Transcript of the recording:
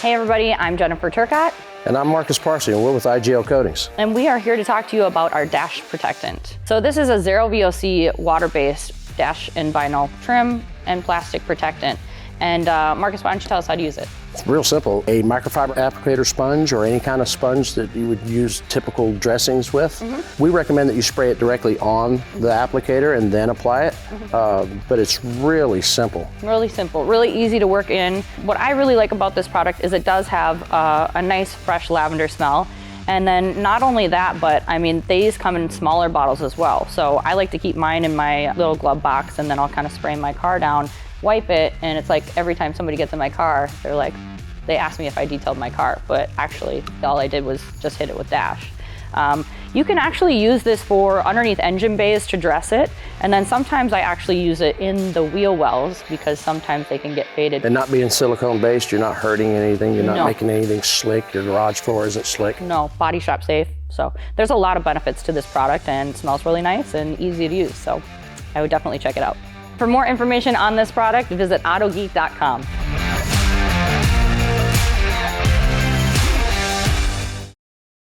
Hey everybody, I'm Jennifer Turcott. And I'm Marcus Parsley, and we're with IGL Coatings. And we are here to talk to you about our Dash protectant. So this is a zero VOC water-based Dash and vinyl trim and plastic protectant. And Marcus, why don't you tell us how to use it? It's real simple. A microfiber applicator sponge or any kind of sponge that you would use typical dressings with. We recommend that you spray it directly on the applicator and then apply it. But it's really simple. Really simple, really easy to work in. What I really like about this product is it does have a nice fresh lavender smell. And then not only that, but I mean, these come in smaller bottles as well. So I like to keep mine in my little glove box, and then I'll kind of spray my car down, wipe it, and it's like every time somebody gets in my car, they ask me if I detailed my car, but actually all I did was just hit it with Dash. You can actually use this for underneath engine bays to dress it, and then sometimes I actually use it in the wheel wells because sometimes they can get faded. And not being silicone based, you're not hurting anything, you're not No. making anything slick, your garage floor isn't slick. No, body shop safe. So there's a lot of benefits to this product, and it smells really nice and easy to use, so I would definitely check it out. For more information on this product, visit autogeek.com.